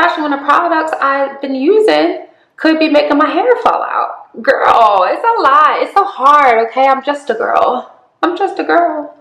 Especially when the products I've been using could be making my hair fall out. Girl, it's a lot. It's so hard, okay? I'm just a girl. I'm just a girl.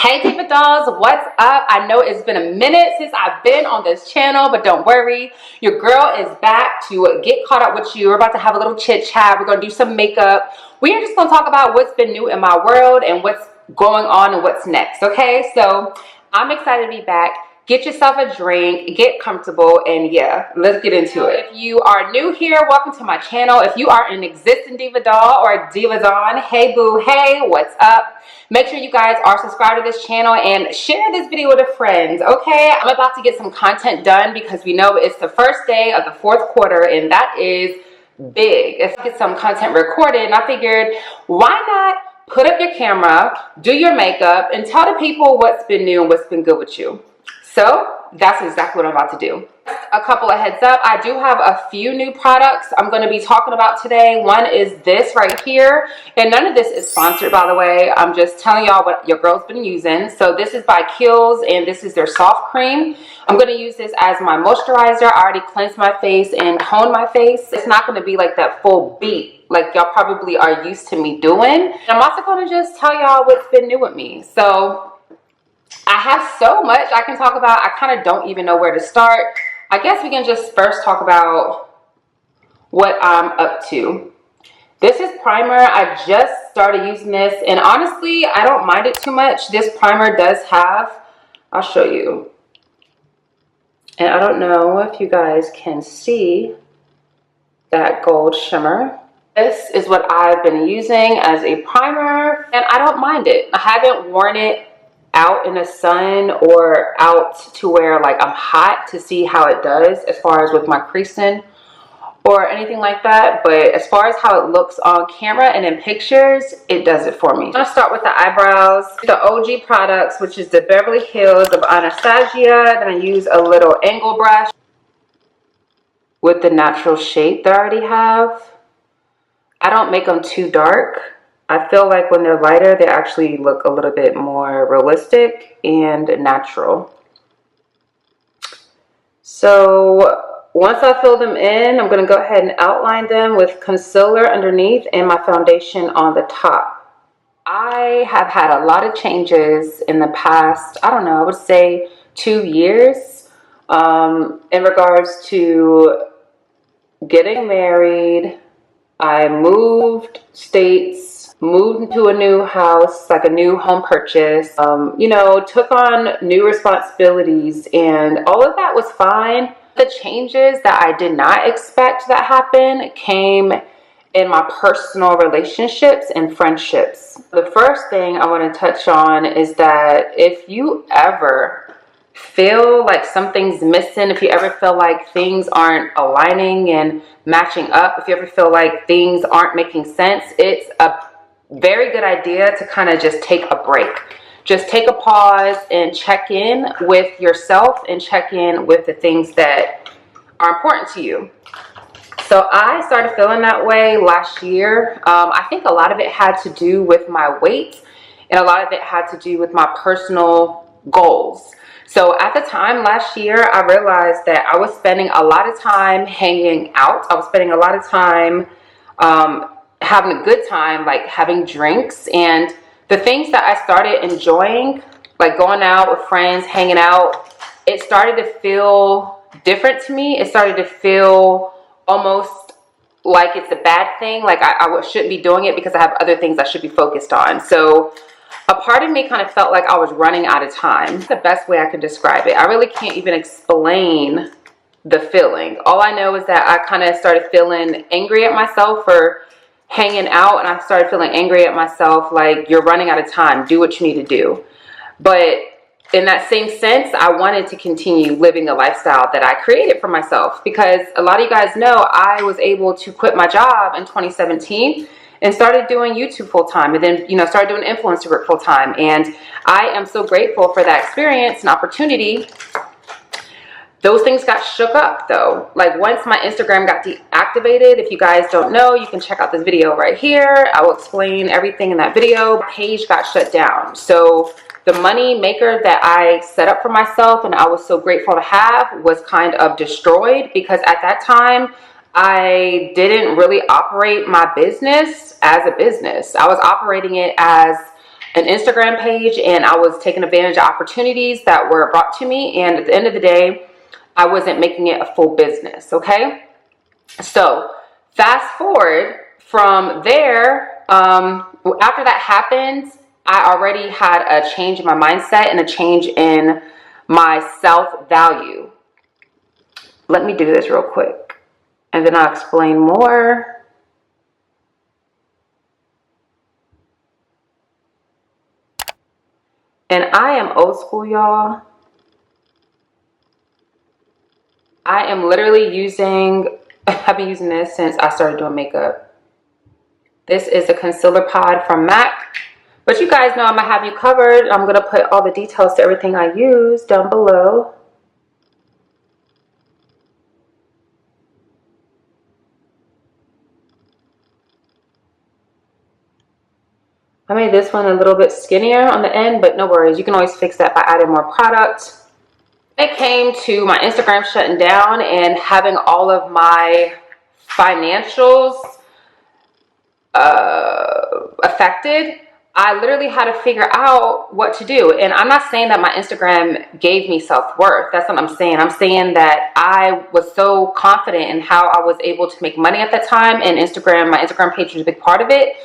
Hey Diva Dolls, what's up? I know it's been a minute since I've been on this channel, but don't worry, your girl is back to get caught up with you. We're about to have a little chit chat. We're gonna do some makeup. We are just gonna talk about what's been new in my world and what's going on and what's next, okay? So I'm excited to be back. Get yourself a drink, get comfortable, and yeah, let's get into it. If you are new here, welcome to my channel. If you are an existing Diva Doll or Diva Don, hey boo, hey, what's up? Make sure you guys are subscribed to this channel and share this video with a friend, okay? I'm about to get some content done because we know it's the first day of the fourth quarter and that is big. Let's get some content recorded, and I figured, why not put up your camera, do your makeup, and tell the people what's been new and what's been good with you. So that's exactly what I'm about to do. A couple of heads up, I do have a few new products I'm going to be talking about today. One is this right here, and none of this is sponsored, by the way. I'm just telling y'all what your girl's been using. So this is by Kiehl's, and this is their soft cream. I'm going to use this as my moisturizer. I already cleansed my face and toned my face. It's not going to be like that full beat like y'all probably are used to me doing. And I'm also going to just tell y'all what's been new with me. So I have so much I can talk about. I kind of don't even know where to start. I guess we can just first talk about what I'm up to. This is primer. I just started using this, and honestly, I don't mind it too much. This primer does have, I'll show you. And I don't know if you guys can see that gold shimmer. This is what I've been using as a primer, and I don't mind it. I haven't worn it out in the sun or out to where like I'm hot to see how it does as far as with my creasing or anything like that, but as far as how it looks on camera and in pictures, it does it for me. I'm gonna start with the eyebrows. The OG products, which is the Beverly Hills of Anastasia. Then I use a little angle brush with the natural shape that I already have. I don't make them too dark. I feel like when they're lighter, they actually look a little bit more realistic and natural. So once I fill them in, I'm going to go ahead and outline them with concealer underneath and my foundation on the top. I have had a lot of changes in the past, I don't know, I would say 2 years in regards to getting married. I moved states, moved into a new house, like a new home purchase, you know, took on new responsibilities, and all of that was fine. The changes that I did not expect that happen came in my personal relationships and friendships. The first thing I want to touch on is that if you ever feel like something's missing, if you ever feel like things aren't aligning and matching up, if you ever feel like things aren't making sense, it's a very good idea to kind of just take a break. Just take a pause and check in with yourself and check in with the things that are important to you. So I started feeling that way last year. I think a lot of it had to do with my weight, and a lot of it had to do with my personal goals. So at the time last year, I realized that I was spending a lot of time hanging out. I was spending a lot of time having a good time, like having drinks, and the things that I started enjoying, like going out with friends, hanging out, it started to feel different to me. It started to feel almost like it's a bad thing, like I shouldn't be doing it because I have other things I should be focused on. So a part of me kind of felt like I was running out of time. That's the best way I can describe it. I really can't even explain the feeling. All I know is that I kind of started feeling angry at myself for hanging out, and I started feeling angry at myself like, you're running out of time, do what you need to do. But in that same sense, I wanted to continue living the lifestyle that I created for myself, because a lot of you guys know I was able to quit my job in 2017 and started doing YouTube full-time, and then, you know, started doing influencer work full-time. And I am so grateful for that experience and opportunity. those things got shook up though. Like once my Instagram got deactivated, if you guys don't know, you can check out this video right here. I will explain everything in that video. My page got shut down. So the money maker that I set up for myself and I was so grateful to have was kind of destroyed, because at that time I didn't really operate my business as a business. I was operating it as an Instagram page, and I was taking advantage of opportunities that were brought to me. And at the end of the day, I wasn't making it a full business, okay? So fast forward from there, after that happened, I already had a change in my mindset and a change in my self-value. Let me do this real quick, and then I'll explain more. And I am old school, y'all. I am literally using, I've been using this since I started doing makeup. This is a concealer pod from MAC. But you guys know I'm going to have you covered. I'm going to put all the details to everything I use down below. I made this one a little bit skinnier on the end, but no worries. You can always fix that by adding more product. It came to my Instagram shutting down and having all of my financials affected. I literally had to figure out what to do. And I'm not saying that my Instagram gave me self-worth. That's what I'm saying. I'm saying that I was so confident in how I was able to make money at that time. And Instagram, my Instagram page was a big part of it.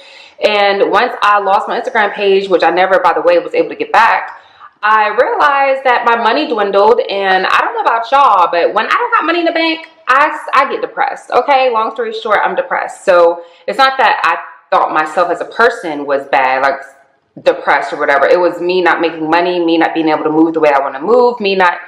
And once I lost my Instagram page, which I never, by the way, was able to get back, I realized that my money dwindled. And I don't know about y'all, but when I don't got money in the bank, I get depressed. Okay, long story short, I'm depressed. So it's not that I thought myself as a person was bad, like depressed or whatever. It was me not making money, me not being able to move the way I want to move, me not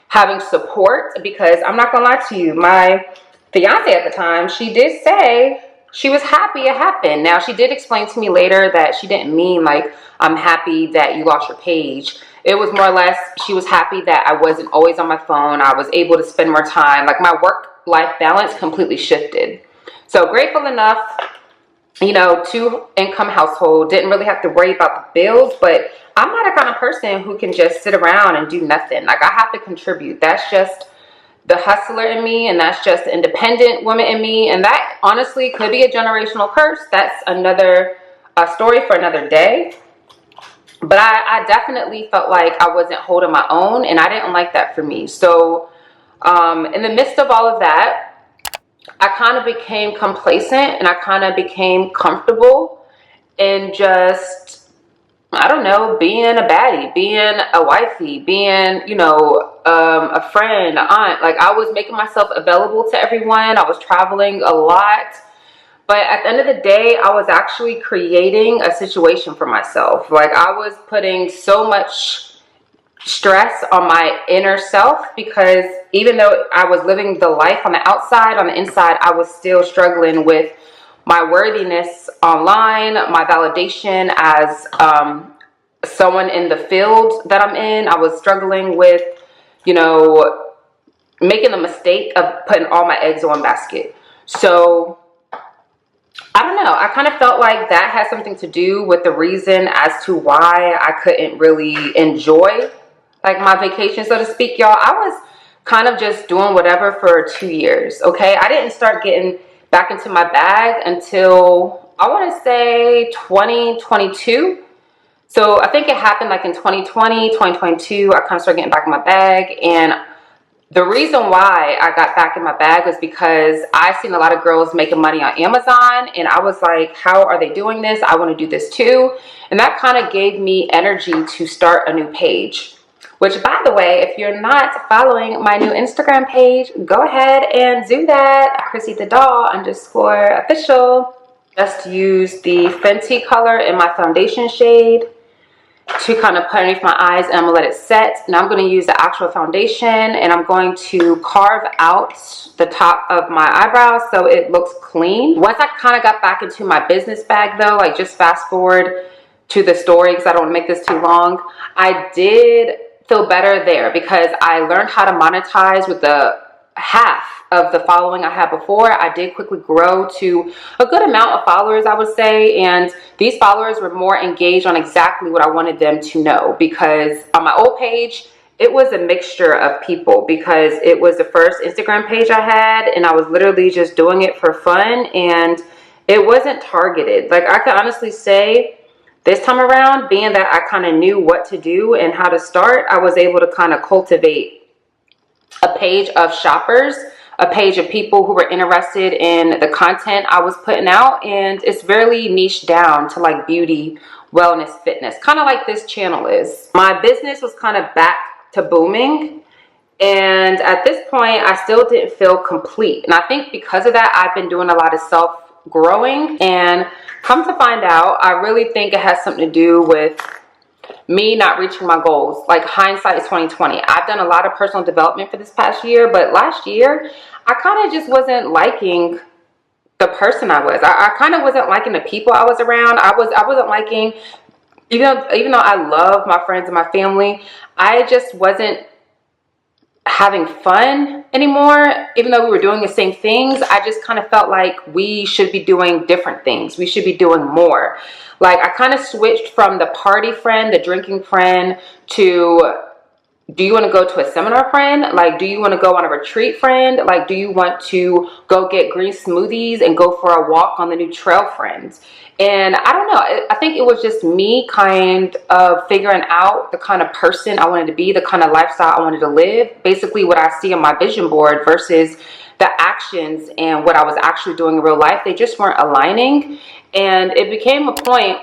having support. Because I'm not gonna lie to you, my fiance at the time, she did say she was happy it happened. Now, she did explain to me later that she didn't mean like, I'm happy that you lost your page. It was more or less, she was happy that I wasn't always on my phone. I was able to spend more time. Like my work-life balance completely shifted. So grateful enough, you know, two-income household, didn't really have to worry about the bills, but I'm not a kind of person who can just sit around and do nothing. Like I have to contribute. That's just the hustler in me, and that's just the independent woman in me. And that honestly could be a generational curse. That's another story for another day. But I definitely felt like I wasn't holding my own, and I didn't like that for me. So in the midst of all of that, I kind of became complacent, and I kind of became comfortable in just, I don't know, being a baddie, being a wifey, being, you know, a friend, an aunt. Like I was making myself available to everyone. I was traveling a lot. But at the end of the day, I was actually creating a situation for myself. Like I was putting so much stress on my inner self, because even though I was living the life on the outside, on the inside, I was still struggling with my worthiness online, my validation as someone in the field that I'm in. I was struggling with, you know, making the mistake of putting all my eggs in one basket. So I don't know. I kind of felt like that had something to do with the reason as to why I couldn't really enjoy like my vacation, so to speak, y'all. I was kind of just doing whatever for 2 years, okay? I didn't start getting back into my bag until, I want to say 2022. So I think it happened like in 2020, 2022, I kind of started getting back in my bag. And the reason why I got back in my bag was because I seen a lot of girls making money on Amazon, and I was like, how are they doing this? I want to do this too. And that kind of gave me energy to start a new page. Which, by the way, if you're not following my new Instagram page, go ahead and do that. Chrissy the Doll _official. Just use the Fenty color in my foundation shade to kind of put underneath my eyes, and I'm gonna let it set. Now I'm going to use the actual foundation, and I'm going to carve out the top of my eyebrows so it looks clean. Once I kind of got back into my business bag though, like just fast forward to the story because I don't want to make this too long. I did feel better there because I learned how to monetize with the half of the following I had before. I did quickly grow to a good amount of followers, I would say, and these followers were more engaged on exactly what I wanted them to know, because on my old page, it was a mixture of people because it was the first Instagram page I had, and I was literally just doing it for fun, and it wasn't targeted. Like, I could honestly say this time around, being that I kind of knew what to do and how to start, I was able to kind of cultivate a page of shoppers, a page of people who were interested in the content I was putting out. And it's very niche down to like beauty, wellness, fitness, kind of like this channel is. My business was kind of back to booming. And at this point, I still didn't feel complete. And I think because of that, I've been doing a lot of self-growing. And come to find out, I really think it has something to do with me not reaching my goals. Like, hindsight is 2020. I've done a lot of personal development for this past year, but last year I kind of just wasn't liking the person I was. I kind of wasn't liking the people I was around. I wasn't liking, even though I love my friends and my family, I just wasn't having fun anymore. Even though we were doing the same things, I just kind of felt like we should be doing different things. We should be doing more. Like, I kind of switched from the party friend, the drinking friend, to, do you want to go to a seminar friend? Like, do you want to go on a retreat friend? Like, do you want to go get green smoothies and go for a walk on the new trail friends? And I don't know, I think it was just me kind of figuring out the kind of person I wanted to be, the kind of lifestyle I wanted to live. Basically what I see on my vision board versus the actions and what I was actually doing in real life, they just weren't aligning. And it became a point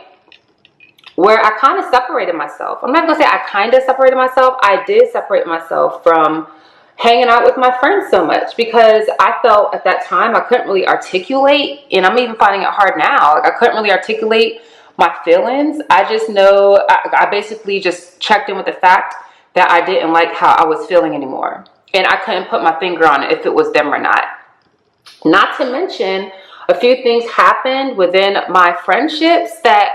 where I kind of separated myself. I'm not gonna say I kind of separated myself. I did separate myself from hanging out with my friends so much, because I felt at that time I couldn't really articulate, and I'm even finding it hard now. Like, I couldn't really articulate my feelings. I just know I basically just checked in with the fact that I didn't like how I was feeling anymore. And I couldn't put my finger on it if it was them or not. Not to mention, a few things happened within my friendships that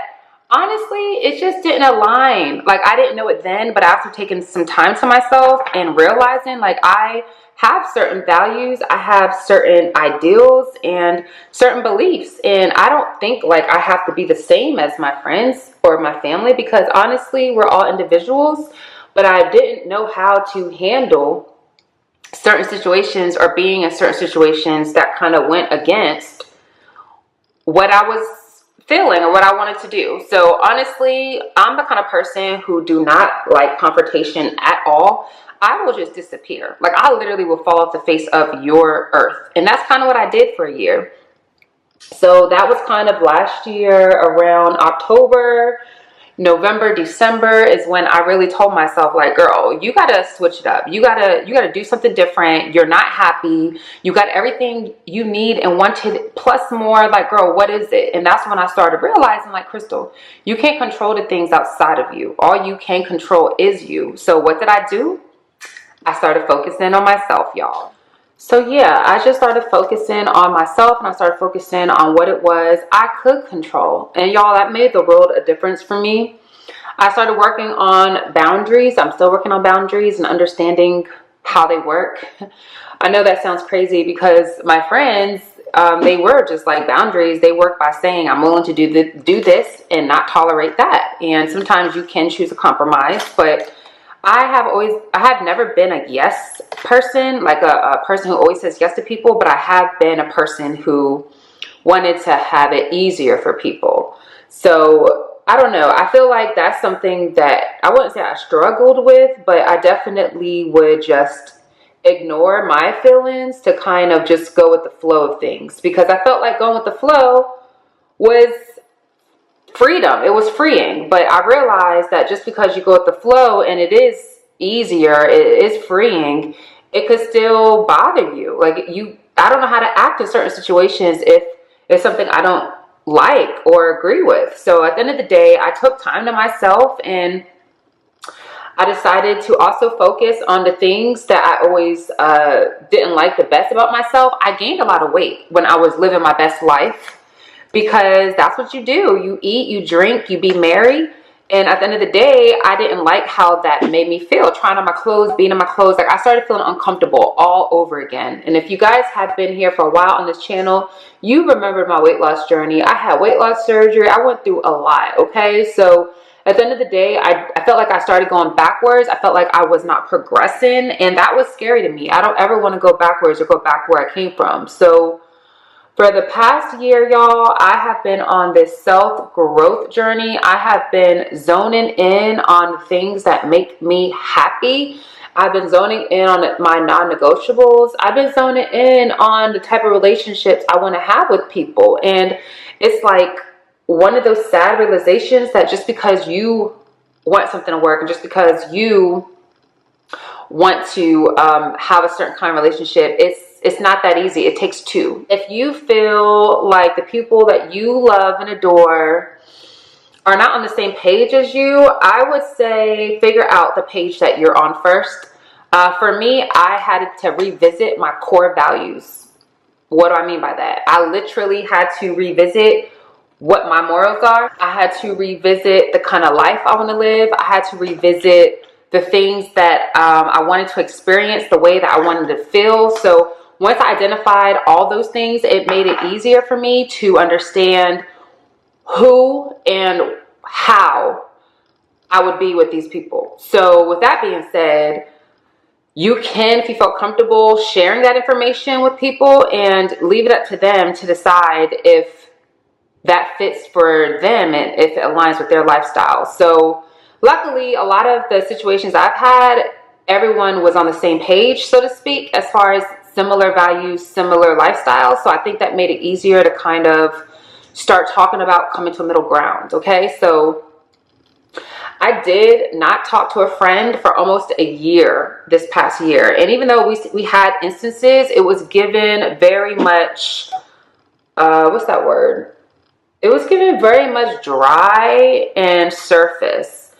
honestly, it just didn't align. Like, I didn't know it then, but after taking some time to myself and realizing, like, I have certain values, I have certain ideals and certain beliefs, and I don't think like I have to be the same as my friends or my family, because honestly, we're all individuals. But I didn't know how to handle certain situations or being in certain situations that kind of went against what I was feeling or what I wanted to do. So honestly, I'm the kind of person who do not like confrontation at all. I will just disappear. Like, I literally will fall off the face of your earth. And that's kind of what I did for a year. So that was kind of last year around October, November, December is when I really told myself, like, girl, you gotta switch it up. You gotta do something different. You're not happy. You got everything you need and wanted plus more. Like, girl, what is it? And that's when I started realizing, like, Crystal, you can't control the things outside of you. All you can control is you. So what did I do? I started focusing on myself, y'all. So yeah, I just started focusing on myself, and I started focusing on what it was I could control. And y'all, that made the world a difference for me. I started working on boundaries. I'm still working on boundaries and understanding how they work. I know that sounds crazy because my friends, they were just like, boundaries, they work by saying, I'm willing to do this and not tolerate that. And sometimes you can choose a compromise, but I have never been a yes person, like a person who always says yes to people, but I have been a person who wanted to have it easier for people. So I don't know. I feel like that's something that I wouldn't say I struggled with, but I definitely would just ignore my feelings to kind of just go with the flow of things, because I felt like going with the flow was freedom. It was freeing. But I realized that just because you go with the flow and it is easier, it is freeing, it could still bother you. Like, I don't know how to act in certain situations if it's something I don't like or agree with. So at the end of the day, I took time to myself, and I decided to also focus on the things that I always didn't like the best about myself. I gained a lot of weight when I was living my best life, because that's what you do. You eat, you drink, you be merry, And at the end of the day, I didn't like how that made me feel, trying on my clothes, being in my clothes. Like, I started feeling uncomfortable all over again. And if you guys have been here for a while on this channel, you remember my weight loss journey. I had weight loss surgery. I went through a lot, okay? So at the end of the day, I felt like I started going backwards. I felt like I was not progressing, and that was scary to me. I don't ever want to go backwards or go back where I came from. So for the past year, y'all, I have been on this self-growth journey. I have been zoning in on things that make me happy. I've been zoning in on my non-negotiables. I've been zoning in on the type of relationships I want to have with people. And it's like one of those sad realizations that just because you want something to work and just because you want to have a certain kind of relationship, it's not that easy. It takes two. If you feel like the people that you love and adore are not on the same page as you, I would say figure out the page that you're on first. For me, I had to revisit my core values. What do I mean by that? I literally had to revisit what my morals are. I had to revisit the kind of life I want to live. I had to revisit the things that I wanted to experience, the way that I wanted to feel. So once I identified all those things, it made it easier for me to understand who and how I would be with these people. So with that being said, you can, if you feel comfortable, sharing that information with people, and leave it up to them to decide if that fits for them and if it aligns with their lifestyle. So luckily, a lot of the situations I've had, everyone was on the same page, so to speak, as far as similar values, similar lifestyles. So I think that made it easier to kind of start talking about coming to a middle ground, okay? So I did not talk to a friend for almost a year this past year. And even though we had instances, it was given very much, what's that word? It was given very much dry and surface.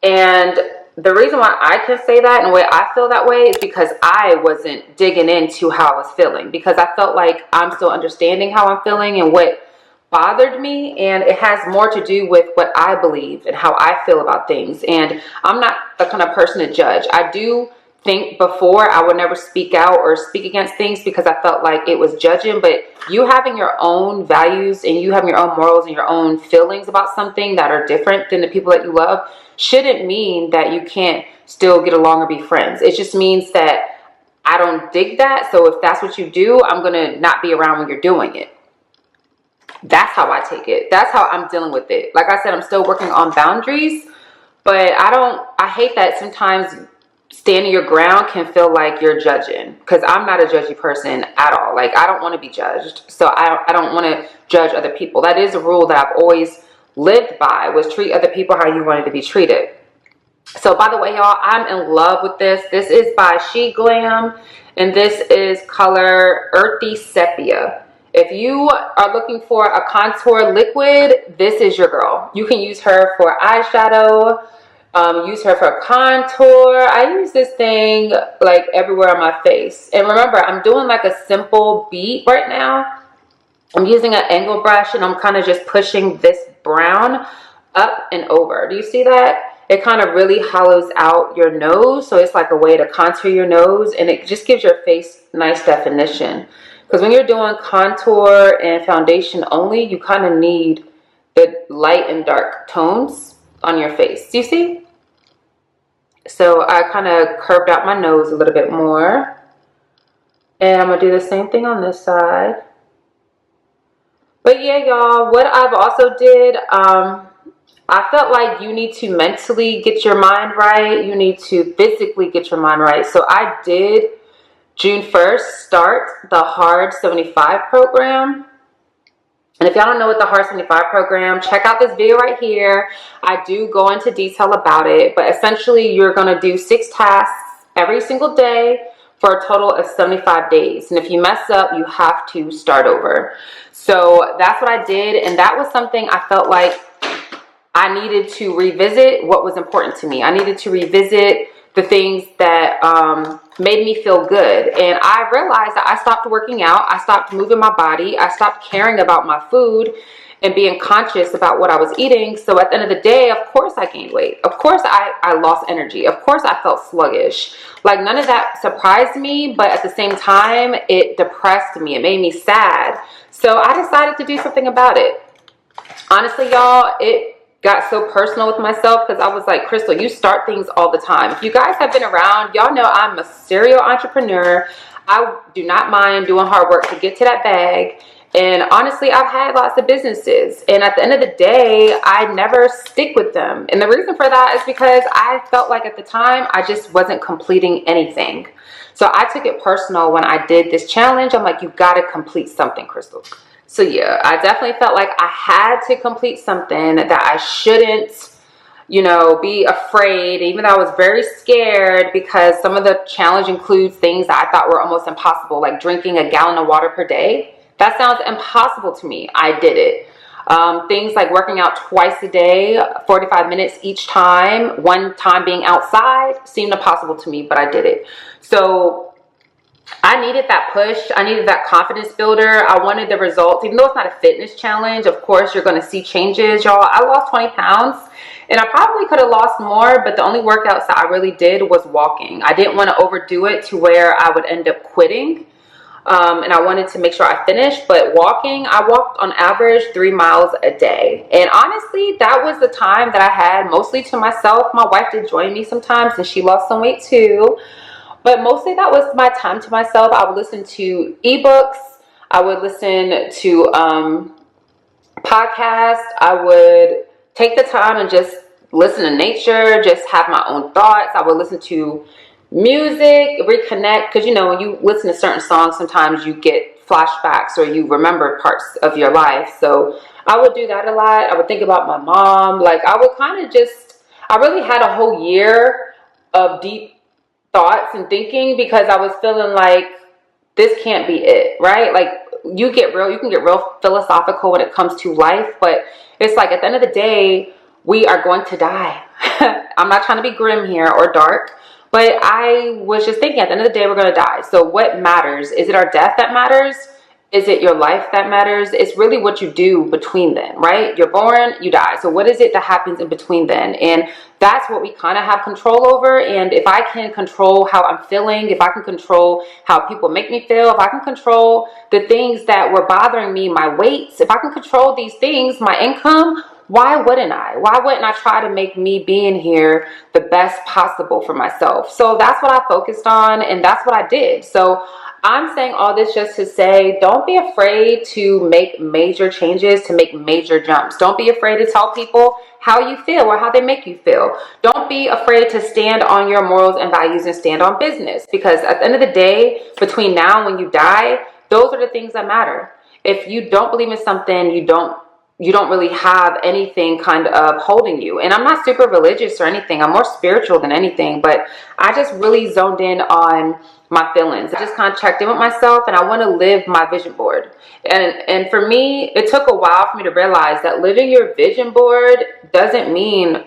And the reason why I can say that and the way I feel that way is because I wasn't digging into how I was feeling, because I felt like I'm still understanding how I'm feeling and what bothered me, and it has more to do with what I believe and how I feel about things. And I'm not the kind of person to judge. I do think before I would never speak out or speak against things because I felt like it was judging, but you having your own values and you having your own morals and your own feelings about something that are different than the people that you love shouldn't mean that you can't still get along or be friends. It just means that I don't dig that. So if that's what you do, I'm going to not be around when you're doing it. That's how I take it. That's how I'm dealing with it. Like I said, I'm still working on boundaries, but I hate that sometimes standing your ground can feel like you're judging, because I'm not a judgy person at all. Like, I don't want to be judged. So I don't want to judge other people. That is a rule that I've always lived by, was treat other people how you wanted to be treated. So by the way, y'all, I'm in love with this. This is by She Glam, and this is color Earthy Sepia. If you are looking for a contour liquid, this is your girl. You can use her for eyeshadow, use her for contour. I use this thing like everywhere on my face. And remember, I'm doing like a simple beat right now. I'm using an angle brush, and I'm kind of just pushing this brown up and over. Do you see that? It kind of really hollows out your nose. So it's like a way to contour your nose, and it just gives your face nice definition. Because when you're doing contour and foundation only, you kind of need the light and dark tones on your face. Do you see? So I kind of curved out my nose a little bit more. And I'm going to do the same thing on this side. But yeah, y'all, what I've also did, I felt like you need to mentally get your mind right. You need to physically get your mind right. So I did June 1st start the Hard 75 program. And if y'all don't know what the Hard 75 program, check out this video right here. I do go into detail about it, but essentially you're going to do 6 tasks every single day for a total of 75 days. And if you mess up, you have to start over. So that's what I did. And that was something I felt like I needed to revisit what was important to me. I needed to revisit the things that made me feel good. And I realized that I stopped working out. I stopped moving my body. I stopped caring about my food. and being conscious about what I was eating. So at the end of the day, of course I gained weight. Of course I lost energy. Of course I felt sluggish. Like, none of that surprised me, but at the same time, it depressed me. It made me sad. So I decided to do something about it. Honestly, y'all, it got so personal with myself because I was like, Crystal, you start things all the time. If you guys have been around, y'all know I'm a serial entrepreneur. I do not mind doing hard work to get to that bag. And honestly, I've had lots of businesses. And at the end of the day, I never stick with them. And the reason for that is because I felt like at the time, I just wasn't completing anything. So I took it personal when I did this challenge. I'm like, you got to complete something, Crystal. So yeah, I definitely felt like I had to complete something, that I shouldn't, you know, be afraid, even though I was very scared, because some of the challenge includes things that I thought were almost impossible, like drinking a gallon of water per day. That sounds impossible to me. I did it. Things like working out twice a day, 45 minutes each time, one time being outside, seemed impossible to me, but I did it. So I needed that push. I needed that confidence builder. I wanted the results. Even though it's not a fitness challenge, of course, you're going to see changes, y'all. I lost 20 pounds and I probably could have lost more, but the only workouts that I really did was walking. I didn't want to overdo it to where I would end up quitting. And I wanted to make sure I finished, but walking, I walked on average 3 miles a day. And honestly, that was the time that I had mostly to myself. My wife did join me sometimes and she lost some weight too. But mostly that was my time to myself. I would listen to ebooks. I would listen to podcasts. I would take the time and just listen to nature, just have my own thoughts. I would listen to music, reconnect, because you know, when you listen to certain songs, sometimes you get flashbacks or you remember parts of your life. So I would do that a lot. I would think about my mom. Like, I would kind of just, I really had a whole year of deep thoughts and thinking, because I was feeling like this can't be it, right? Like, you can get real philosophical when it comes to life, but it's like, at the end of the day, we are going to die. I'm not trying to be grim here or dark, but I was just thinking, at the end of the day, we're going to die. So what matters? Is it our death that matters? Is it your life that matters? It's really what you do between then, right? You're born, you die. So what is it that happens in between then? And that's what we kind of have control over. And if I can control how I'm feeling, if I can control how people make me feel, if I can control the things that were bothering me, my weights, if I can control these things, my income, why wouldn't I? Why wouldn't I try to make me being here the best possible for myself? So that's what I focused on, and that's what I did. So I'm saying all this just to say, don't be afraid to make major changes, to make major jumps. Don't be afraid to tell people how you feel or how they make you feel. Don't be afraid to stand on your morals and values and stand on business, because at the end of the day, between now and when you die, those are the things that matter. If you don't believe in something, you don't really have anything kind of holding you. And I'm not super religious or anything. I'm more spiritual than anything, but I just really zoned in on my feelings. I just kind of checked in with myself, and I want to live my vision board. And for me, it took a while for me to realize that living your vision board doesn't mean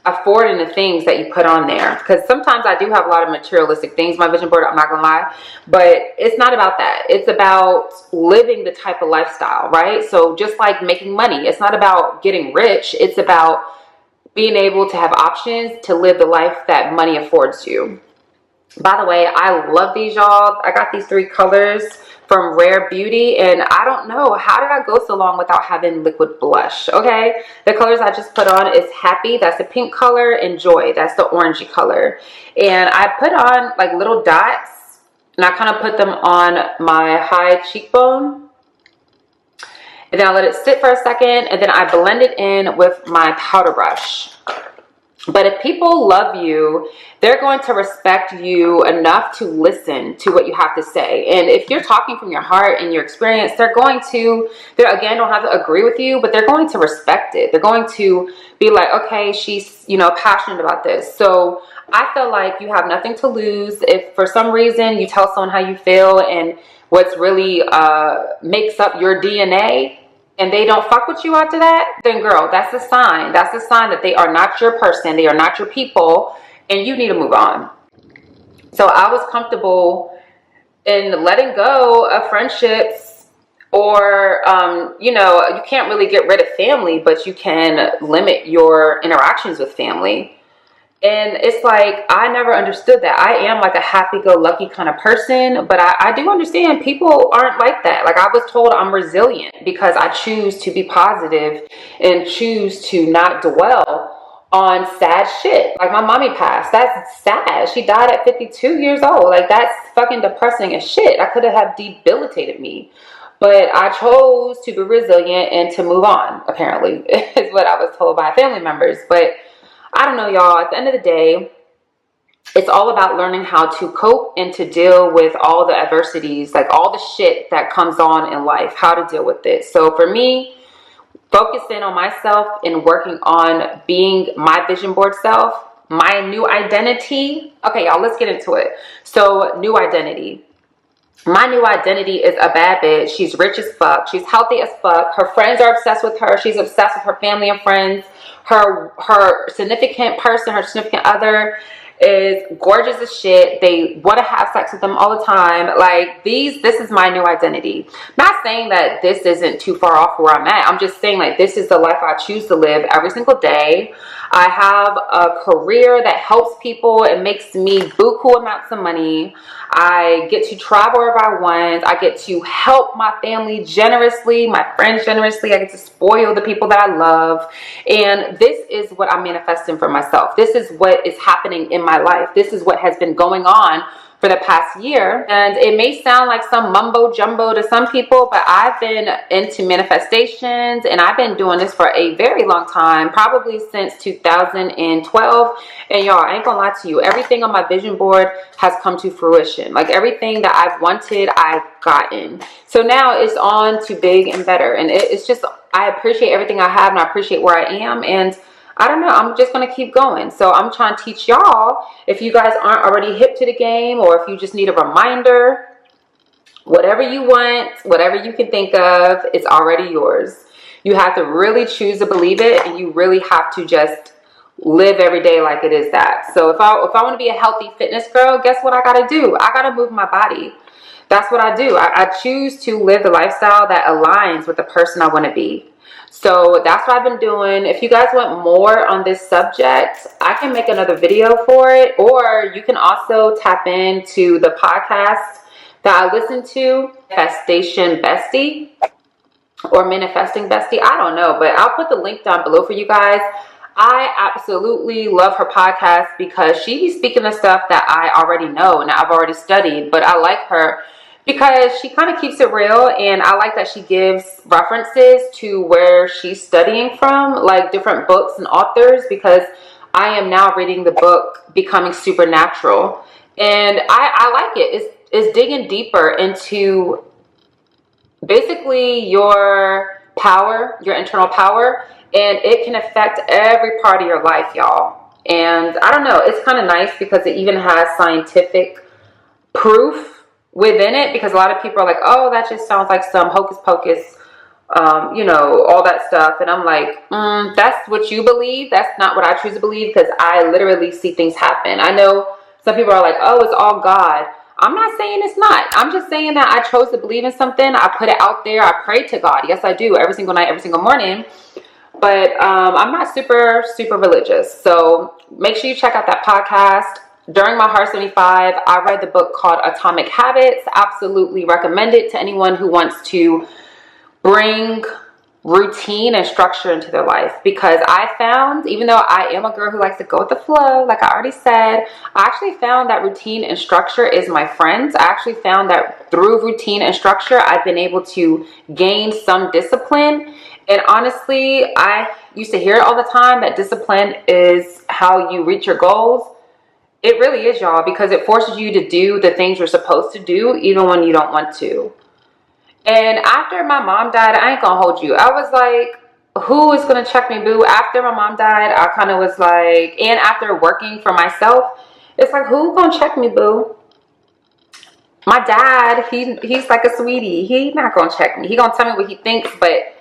affording the things that you put on there, because sometimes I do have a lot of materialistic things, my vision board, I'm not gonna lie, but it's not about that. It's about living the type of lifestyle, right? So just like making money, it's not about getting rich, it's about being able to have options to live the life that money affords you. By the way, I love these, y'all. I got these 3 colors from Rare Beauty, and I don't know, how did I go so long without having liquid blush? Okay, the colors I just put on is Happy, that's the pink color, and Joy, that's the orangey color. And I put on like little dots, and I kind of put them on my high cheekbone, and then I let it sit for a second, and then I blend it in with my powder brush. But if people love you, they're going to respect you enough to listen to what you have to say. And if you're talking from your heart and your experience, they again, don't have to agree with you, but they're going to respect it. They're going to be like, okay, she's, you know, passionate about this. So I feel like you have nothing to lose. If for some reason you tell someone how you feel and what's really makes up your DNA, and they don't fuck with you after that, then girl, that's a sign. That's a sign that they are not your person. They are not your people, and you need to move on. So I was comfortable in letting go of friendships Or, you know, you can't really get rid of family, but you can limit your interactions with family. And it's like, I never understood that. I am like a happy-go-lucky kind of person, but I do understand people aren't like that. Like, I was told I'm resilient because I choose to be positive and choose to not dwell on sad shit. Like, my mommy passed. That's sad. She died at 52 years old. Like, that's fucking depressing as shit. I could have debilitated me. But I chose to be resilient and to move on, apparently, is what I was told by family members. But I don't know, y'all. At the end of the day, it's all about learning how to cope and to deal with all the adversities, like all the shit that comes on in life, how to deal with it. So for me, focusing on myself and working on being my vision board self, my new identity. Okay, y'all, let's get into it. So, new identity. My new identity is a bad bitch. She's rich as fuck. She's healthy as fuck. Her friends are obsessed with her. She's obsessed with her family and friends. Her significant person, her significant other is gorgeous as shit. They want to have sex with them all the time. Like, this is my new identity. Not saying that this isn't too far off where I'm at. I'm just saying, like, this is the life I choose to live every single day. I have a career that helps people. It makes me buku amounts of money. I get to travel wherever I want. I get to help my family generously, my friends generously. I get to spoil the people that I love. And this is what I'm manifesting for myself. This is what is happening in my life. This is what has been going on for the past year. And it may sound like some mumbo jumbo to some people, but I've been into manifestations and I've been doing this for a very long time, probably since 2012. And y'all, I ain't gonna lie to you, everything on my vision board has come to fruition. Like, everything that I've wanted, I've gotten. So now it's on to big and better. And it's just, I appreciate everything I have and I appreciate where I am. And I don't know, I'm just going to keep going. So I'm trying to teach y'all, if you guys aren't already hip to the game, or if you just need a reminder, whatever you want, whatever you can think of, it's already yours. You have to really choose to believe it, and you really have to just live every day like it is that. So if I want to be a healthy fitness girl, guess what I got to do? I got to move my body. That's what I do. I choose to live the lifestyle that aligns with the person I want to be. So that's what I've been doing. If you guys want more on this subject, I can make another video for it. Or you can also tap into the podcast that I listen to, Manifestation Bestie or Manifesting Bestie. I don't know, but I'll put the link down below for you guys. I absolutely love her podcast because she be speaking the stuff that I already know and I've already studied. But I like her because she kind of keeps it real, and I like that she gives references to where she's studying from, like different books and authors, because I am now reading the book Becoming Supernatural, and I like it. It's digging deeper into basically your power, your internal power, and it can affect every part of your life, y'all. And I don't know, it's kind of nice because it even has scientific proof within it, because a lot of people are like, oh, that just sounds like some hocus pocus, you know, all that stuff. And I'm like, that's what you believe. That's not what I choose to believe, because I literally see things happen. I know some people are like, oh, it's all God. I'm not saying it's not. I'm just saying that I chose to believe in something. I put it out there. I pray to God. Yes, I do, every single night, every single morning. But I'm not super religious. So make sure you check out that podcast. During my Heart 75, I read the book called Atomic Habits. Absolutely recommend it to anyone who wants to bring routine and structure into their life. Because I found, even though I am a girl who likes to go with the flow, like I already said, I actually found that routine and structure is my friend. I actually found that through routine and structure, I've been able to gain some discipline. And honestly, I used to hear it all the time that discipline is how you reach your goals. It really is, y'all, because it forces you to do the things you're supposed to do even when you don't want to. And after my mom died, I ain't gonna hold you, I was like, who is gonna check me, boo? After my mom died, I kind of was like, and after working for myself, it's like, who gonna check me, boo? My dad, he's like a sweetie. He's not gonna check me. He gonna tell me what he thinks, but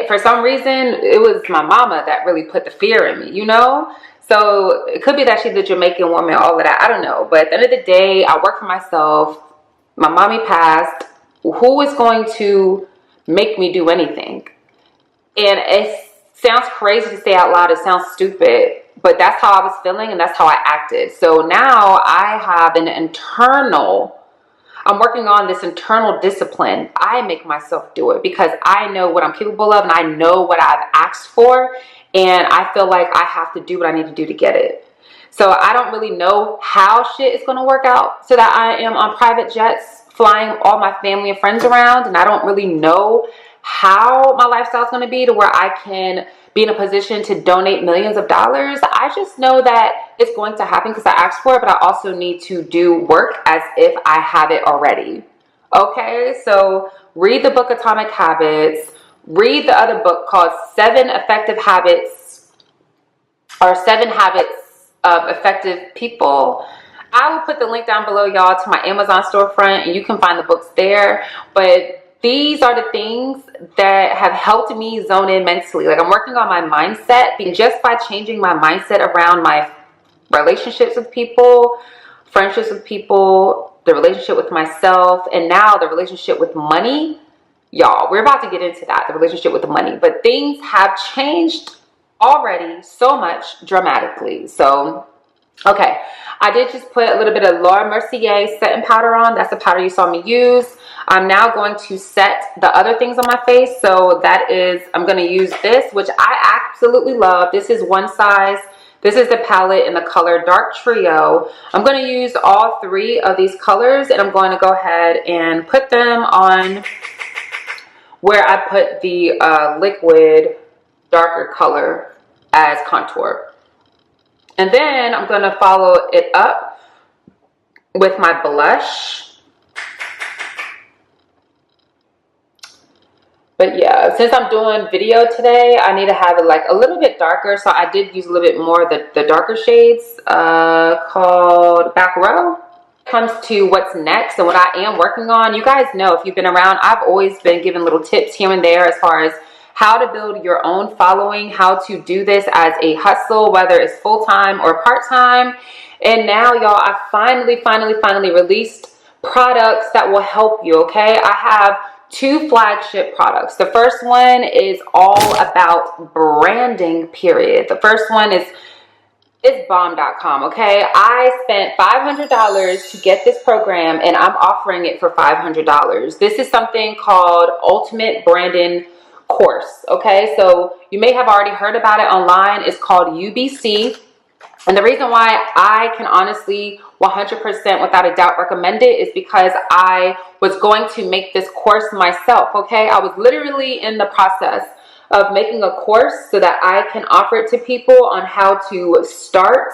for some reason, it was my mama that really put the fear in me, you know? So it could be that she's a Jamaican woman, all of that. I don't know. But at the end of the day, I work for myself. My mommy passed. Who is going to make me do anything. And it sounds crazy to say out loud. It sounds stupid, but that's how I was feeling and that's how I acted. So now I have I'm working on this internal discipline. I make myself do it because I know what I'm capable of and I know what I've asked for. And I feel like I have to do what I need to do to get it. So I don't really know how shit is going to work out so that I am on private jets flying all my family and friends around. And I don't really know how my lifestyle is going to be to where I can be in a position to donate millions of dollars. I just know that it's going to happen because I asked for it, but I also need to do work as if I have it already. Okay, so read the book Atomic Habits. Read the other book called 7 Habits of Effective People. I will put the link down below, y'all, to my Amazon storefront, and you can find the books there. But these are the things that have helped me zone in mentally. Like, I'm working on my mindset, and just by changing my mindset around my relationships with people, friendships with people, the relationship with myself, and now the relationship with money. Y'all, we're about to get into that, the relationship with the money. But things have changed already so much dramatically. So, okay, I did just put a little bit of Laura Mercier setting powder on. That's the powder you saw me use. I'm now going to set the other things on my face. So that is, I'm going to use this, which I absolutely love. This is One Size. This is the palette in the color Dark Trio. I'm going to use all 3 of these colors, and I'm going to go ahead and put them on where I put the liquid darker color as contour. And then I'm going to follow it up with my blush. But yeah, since I'm doing video today, I need to have it like a little bit darker. So I did use a little bit more of the darker shades called Back Row. Comes to what's next and what I am working on. You guys know, if you've been around, I've always been giving little tips here and there as far as how to build your own following, how to do this as a hustle, whether it's full-time or part-time. And now, y'all, I finally released products that will help you, okay? I have 2 flagship products. The first one is all about branding, period. The first one is bomb.com, okay? I spent $500 to get this program, and I'm offering it for $500. This is something called Ultimate Branding Course, okay? So you may have already heard about it online. It's called UBC. And the reason why I can honestly 100% without a doubt recommend it is because I was going to make this course myself, okay? I was literally in the process of making a course so that I can offer it to people on how to start,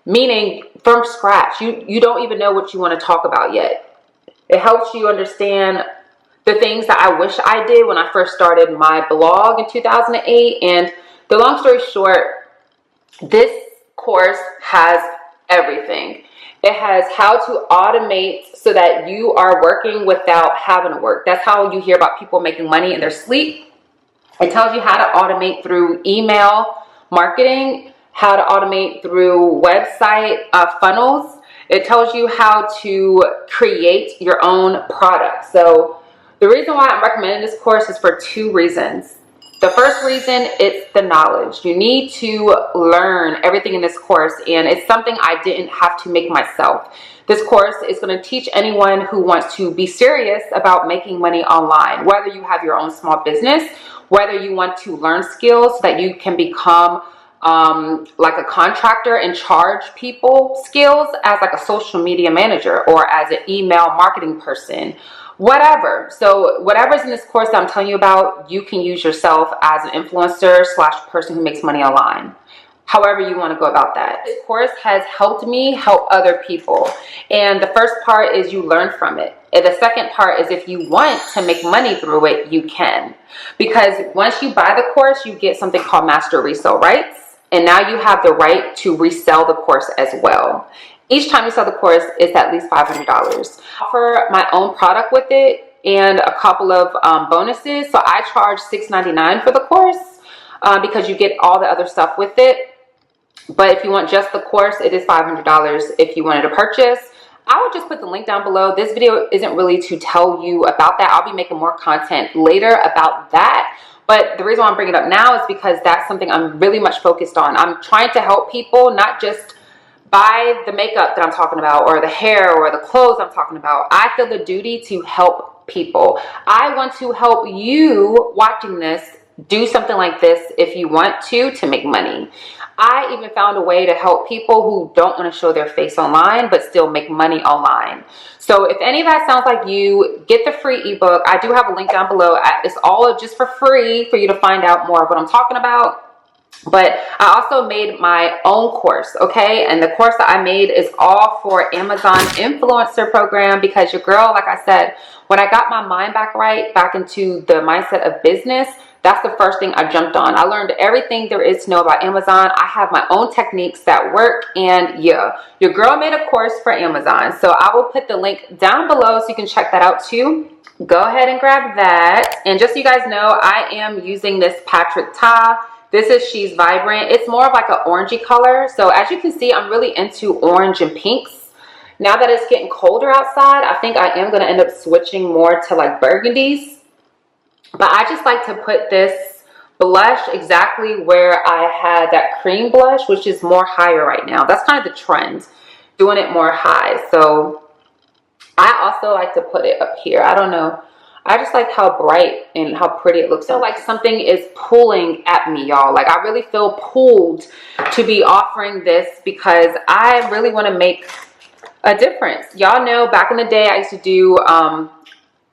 meaning from scratch. You don't even know what you want to talk about yet. It helps you understand the things that I wish I did when I first started my blog in 2008. And the long story short, this course has everything. It has how to automate so that you are working without having to work. That's how you hear about people making money in their sleep. It tells you how to automate through email marketing, how to automate through website funnels. It tells you how to create your own product. So the reason why I'm recommending this course is for 2 reasons. The first reason, it's the knowledge. You need to learn everything in this course, and it's something I didn't have to make myself. This course is going to teach anyone who wants to be serious about making money online, whether you have your own small business, whether you want to learn skills so that you can become like a contractor and charge people skills as like a social media manager or as an email marketing person, whatever. So whatever's in this course that I'm telling you about, you can use yourself as an influencer / person who makes money online. However you want to go about that. This course has helped me help other people. And the first part is you learn from it. And the second part is if you want to make money through it, you can. Because once you buy the course, you get something called master resale rights. And now you have the right to resell the course as well. Each time you sell the course, it's at least $500. I offer my own product with it and a couple of bonuses. So I charge $6.99 for the course because you get all the other stuff with it. But if you want just the course, it is $500 if you wanted to purchase. I will just put the link down below. This video isn't really to tell you about that. I'll be making more content later about that. But the reason why I'm bringing it up now is because that's something I'm really much focused on. I'm trying to help people, not just buy the makeup that I'm talking about or the hair or the clothes I'm talking about. I feel the duty to help people. I want to help you watching this do something like this if you want to make money. I even found a way to help people who don't want to show their face online but still make money online. So if any of that sounds like you, get the free ebook. I do have a link down below. It's all just for free for you to find out more of what I'm talking about. But I also made my own course, okay? And the course that I made is all for Amazon influencer program, because your girl, like I said, when I got my mind back into the mindset of business, that's the first thing I jumped on. I learned everything there is to know about Amazon. I have my own techniques that work, and yeah, your girl made a course for Amazon. So I will put the link down below so you can check that out too. Go ahead and grab that. And just so you guys know, I am using this Patrick Ta. This is She's Vibrant. It's more of like an orangey color. So as you can see, I'm really into orange and pinks. Now that it's getting colder outside, I think I am going to end up switching more to like burgundies. But I just like to put this blush exactly where I had that cream blush, which is more higher right now. That's kind of the trend, doing it more high. So I also like to put it up here. I don't know. I just like how bright and how pretty it looks. I feel like something is pulling at me, y'all. Like I really feel pulled to be offering this because I really want to make a difference. Y'all know back in the day I used to do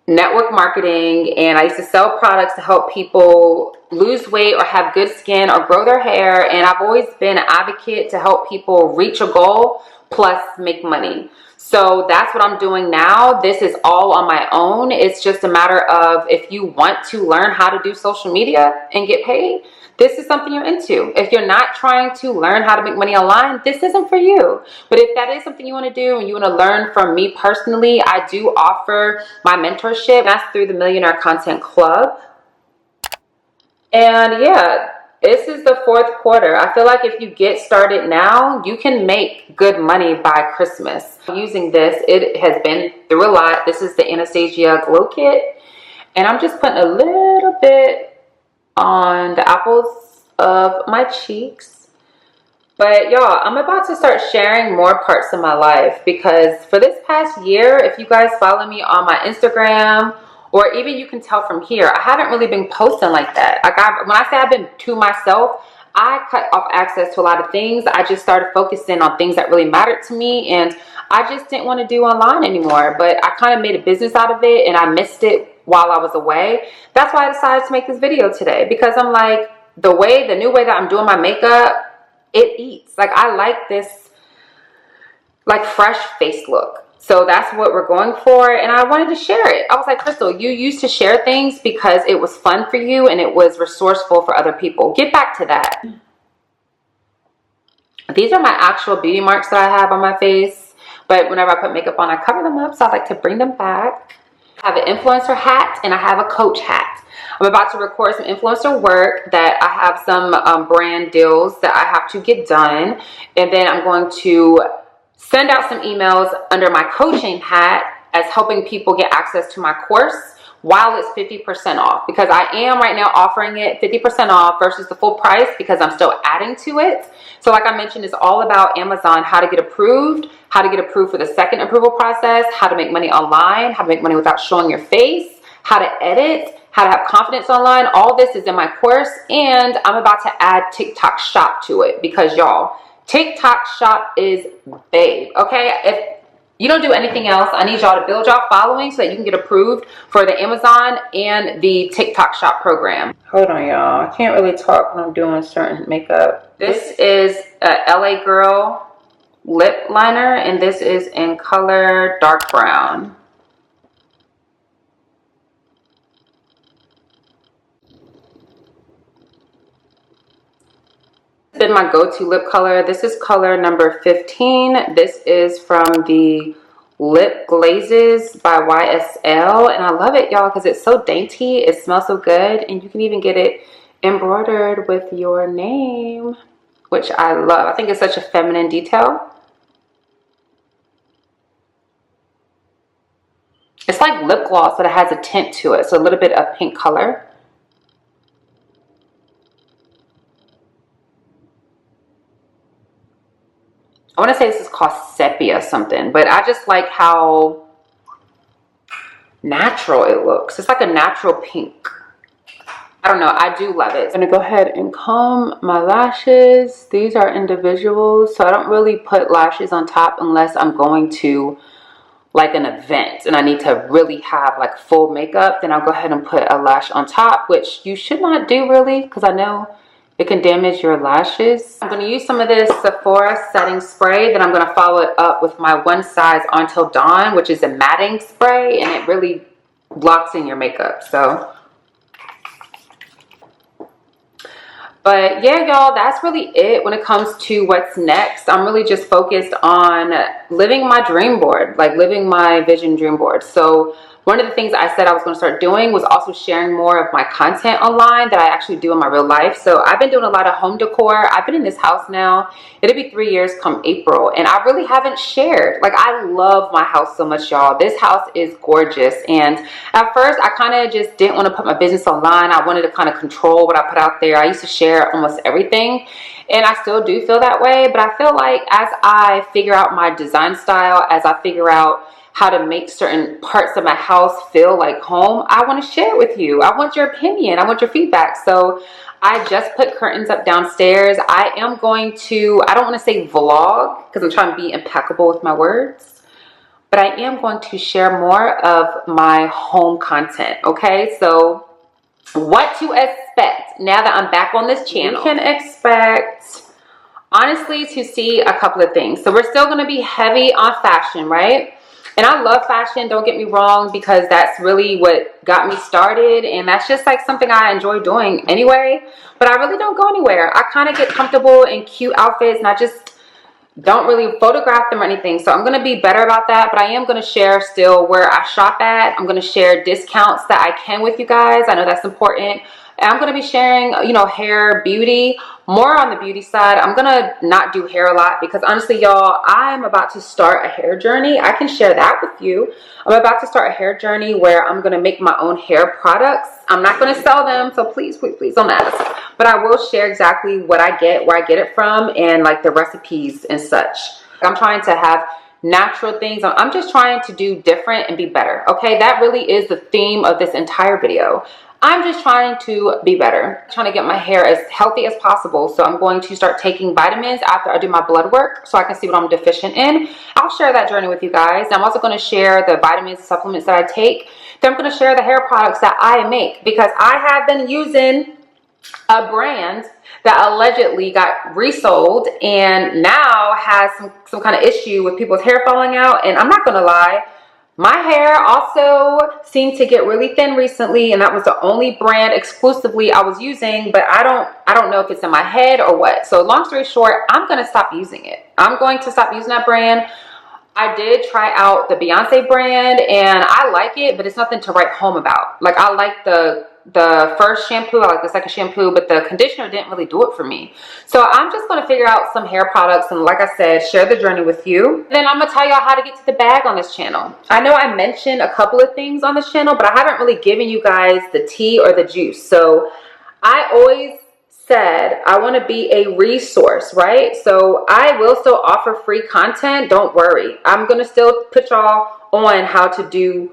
network marketing, and I used to sell products to help people lose weight or have good skin or grow their hair. And I've always been an advocate to help people reach a goal plus make money. So that's what I'm doing now. This is all on my own. It's just a matter of if you want to learn how to do social media and get paid, this is something you're into. If you're not trying to learn how to make money online, this isn't for you. But if that is something you want to do and you want to learn from me personally, I do offer my mentorship. That's through the Millionaire Content Club. And yeah, this is the fourth quarter. I feel like if you get started now, you can make good money by Christmas. Using this, it has been through a lot. This is the Anastasia Glow Kit. And I'm just putting a little bit on the apples of my cheeks. But y'all, I'm about to start sharing more parts of my life, because for this past year, if you guys follow me on my Instagram, or even you can tell from here, I haven't really been posting like that. When I say I've been to myself, I cut off access to a lot of things. I just started focusing on things that really mattered to me, and I just didn't want to do online anymore. But I kind of made a business out of it, and I missed it while I was away. That's why I decided to make this video today, because I'm like, the new way that I'm doing my makeup, it eats. Like I like this like fresh face look. So that's what we're going for, and I wanted to share it. I was like, Crystal, you used to share things because it was fun for you and it was resourceful for other people. Get back to that. These are my actual beauty marks that I have on my face, but whenever I put makeup on, I cover them up, so I like to bring them back. I have an influencer hat and I have a coach hat. I'm about to record some influencer work that I have some brand deals that I have to get done, and then I'm going to send out some emails under my coaching hat as helping people get access to my course while it's 50% off, because I am right now offering it 50% off versus the full price because I'm still adding to it. So like I mentioned, it's all about Amazon, how to get approved for the second approval process, how to make money online, how to make money without showing your face, how to edit, how to have confidence online. All this is in my course, and I'm about to add TikTok Shop to it because y'all, TikTok Shop is babe, okay? If you don't do anything else, I need y'all to build y'all following so that you can get approved for the Amazon and the TikTok Shop program. Hold on, y'all. I can't really talk when I'm doing certain makeup. This is a LA Girl lip liner, and this is in color dark brown. Been my go-to lip color. This is color number 15. This is from the Lip Glazes by YSL, and I love it, y'all, because it's so dainty. It smells so good, and you can even get it embroidered with your name, which I love. I think it's such a feminine detail. It's like lip gloss, but it has a tint to it. So a little bit of pink color. I want to say this is called sepia something, but I just like how natural it looks. It's like a natural pink. I don't know. I do love it. I'm going to go ahead and comb my lashes. These are individuals, so I don't really put lashes on top unless I'm going to like an event and I need to really have like full makeup. Then I'll go ahead and put a lash on top, which you should not do really, because I know it can damage your lashes. I'm going to use some of this Sephora setting spray. Then I'm going to follow it up with my One Size Until Dawn, which is a matting spray, and it really locks in your makeup. So, but yeah, y'all, that's really it when it comes to what's next. I'm really just focused on living my dream board, like living my vision dream board. So one of the things I said I was going to start doing was also sharing more of my content online that I actually do in my real life. So I've been doing a lot of home decor. I've been in this house now. It'll be 3 years come April. And I really haven't shared. Like, I love my house so much, y'all. This house is gorgeous. And at first, I kind of just didn't want to put my business online. I wanted to kind of control what I put out there. I used to share almost everything. And I still do feel that way. But I feel like as I figure out my design style, as I figure out how to make certain parts of my house feel like home, I want to share it with you. I want your opinion. I want your feedback. So I just put curtains up downstairs. I am going to, I don't want to say vlog because I'm trying to be impeccable with my words, but I am going to share more of my home content. Okay, so what to expect now that I'm back on this channel. You can expect, honestly, to see a couple of things. So we're still going to be heavy on fashion, right? And I love fashion, don't get me wrong, because that's really what got me started. And that's just like something I enjoy doing anyway. But I really don't go anywhere. I kind of get comfortable in cute outfits and I just don't really photograph them or anything. So I'm going to be better about that. But I am going to share still where I shop at. I'm going to share discounts that I can with you guys. I know that's important. And I'm going to be sharing, you know, hair, beauty, more on the beauty side. I'm going to not do hair a lot because honestly, y'all, I'm about to start a hair journey. I can share that with you. I'm about to start a hair journey where I'm going to make my own hair products. I'm not going to sell them, so please, please, please don't ask. But I will share exactly what I get, where I get it from, and like the recipes and such. I'm trying to have natural things. I'm just trying to do different and be better. Okay, that really is the theme of this entire video. I'm just trying to be better, trying to get my hair as healthy as possible. So I'm going to start taking vitamins after I do my blood work so I can see what I'm deficient in. I'll share that journey with you guys. I'm also going to share the vitamins and supplements that I take. Then I'm going to share the hair products that I make because I have been using a brand that allegedly got resold and now has some kind of issue with people's hair falling out. And I'm not going to lie, my hair also seemed to get really thin recently, and that was the only brand exclusively I was using, but I don't know if it's in my head or what. So long story short, I'm going to stop using it. I'm going to stop using that brand. I did try out the Beyonce brand and I like it, but it's nothing to write home about. Like, I like the first shampoo, I like the second shampoo, but the conditioner didn't really do it for me. So I'm just going to figure out some hair products and, like I said, share the journey with you. Then I'm going to tell y'all how to get to the bag on this channel. I know I mentioned a couple of things on this channel, but I haven't really given you guys the tea or the juice. So I always said I want to be a resource, right? So I will still offer free content. Don't worry. I'm going to still put y'all on how to do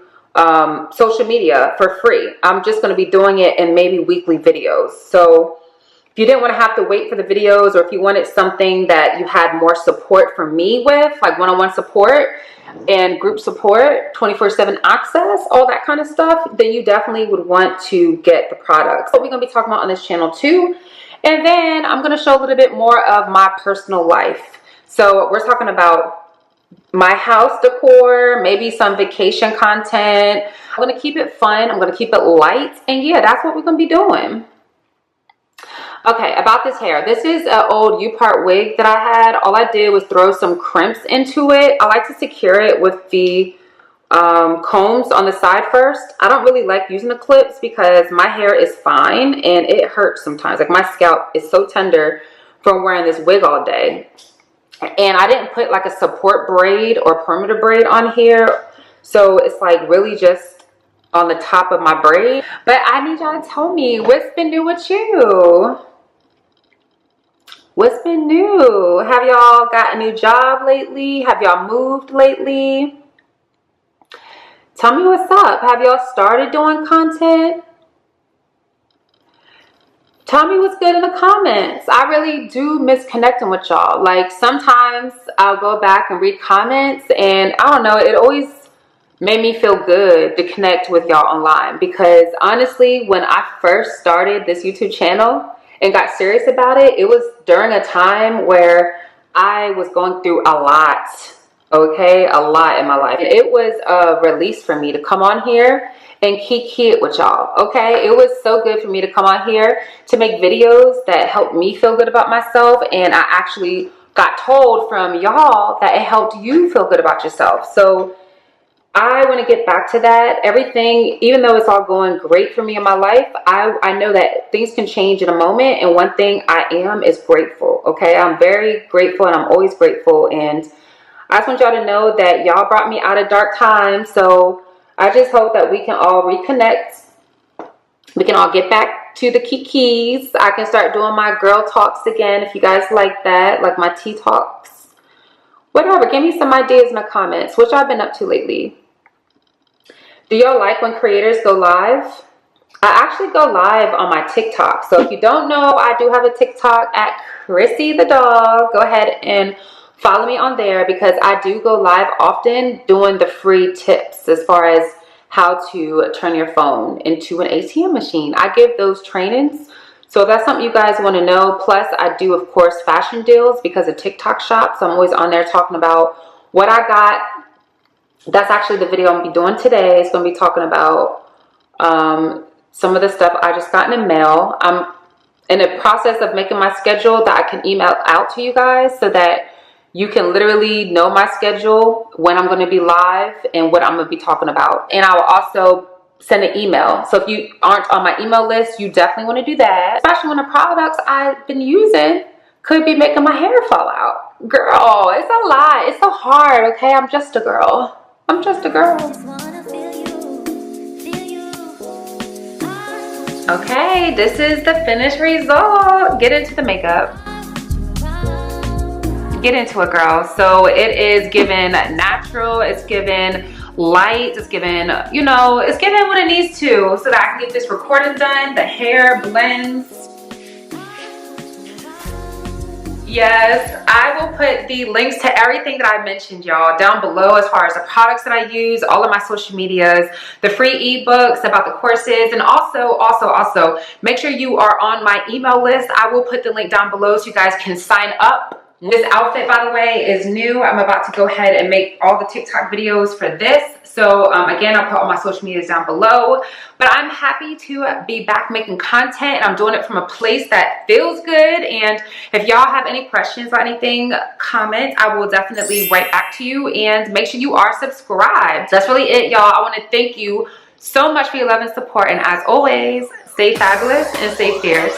social media for free. I'm just going to be doing it in maybe weekly videos. So if you didn't want to have to wait for the videos, or if you wanted something that you had more support from me with, like one-on-one support and group support, 24/7 access, all that kind of stuff, then you definitely would want to get the products. What we're going to be talking about on this channel too. And then I'm going to show a little bit more of my personal life. So we're talking about my house decor, maybe some vacation content. I'm going to keep it fun. I'm going to keep it light. And yeah, that's what we're going to be doing. Okay, about this hair. This is an old U-part wig that I had. All I did was throw some crimps into it. I like to secure it with the combs on the side first. I don't really like using the clips because my hair is fine and it hurts sometimes. Like, my scalp is so tender from wearing this wig all day. And I didn't put like a support braid or perimeter braid on here. So it's like really just on the top of my brain. But I need y'all to tell me, what's been new with you? What's been new? Have y'all got a new job lately? Have y'all moved lately? Tell me what's up. Have y'all started doing content? Tell me what's good in the comments. I really do miss connecting with y'all. Like sometimes I'll go back and read comments and I don't know, it always made me feel good to connect with y'all online, because honestly, when I first started this YouTube channel and got serious about it, it was during a time where I was going through a lot, okay? A lot in my life. It was a release for me to come on here and kiki it with y'all, okay? It was so good for me to come on here to make videos that helped me feel good about myself, and I actually got told from y'all that it helped you feel good about yourself. So I want to get back to that. Everything, even though it's all going great for me in my life, I know that things can change in a moment. And one thing I am is grateful. Okay, I'm very grateful and I'm always grateful. And I just want y'all to know that y'all brought me out of dark times. So I just hope that we can all reconnect. We can all get back to the kikis. I can start doing my girl talks again if you guys like that, like my tea talks. Whatever, give me some ideas in the comments. What y'all been up to lately? Do y'all like when creators go live? I actually go live on my TikTok. So if you don't know, I do have a TikTok at Chrissy the Dog. Go ahead and follow me on there, because I do go live often doing the free tips as far as how to turn your phone into an ATM machine. I give those trainings. So if that's something you guys want to know, plus I do, of course, fashion deals because of TikTok shop. So I'm always on there talking about what I got. That's actually the video I'm going to be doing today. It's going to be talking about some of the stuff I just got in the mail. I'm in the process of making my schedule that I can email out to you guys so that you can literally know my schedule, when I'm going to be live, and what I'm going to be talking about. And I will also send an email. So if you aren't on my email list, you definitely want to do that. Especially when the products I've been using could be making my hair fall out. Girl, it's a lot. It's so hard, okay? I'm just a girl. I'm just a girl. Okay, this is the finished result. Get into the makeup. Get into it, girl. So it is given natural. It's given light. It's given, you know, it's given what it needs to, so that I can get this recording done. The hair blends. Yes, I will put the links to everything that I mentioned, y'all, down below, as far as the products that I use, all of my social medias, the free ebooks about the courses, and also make sure you are on my email list. I will put the link down below so you guys can sign up. This outfit, by the way, is new. I'm about to go ahead and make all the TikTok videos for this. So again, I'll put all my social medias down below. But I'm happy to be back making content, and I'm doing it from a place that feels good. And if y'all have any questions or anything, comment. I will definitely write back to you, and make sure you are subscribed. That's really it, y'all. I want to thank you so much for your love and support. And as always, stay fabulous and stay fierce.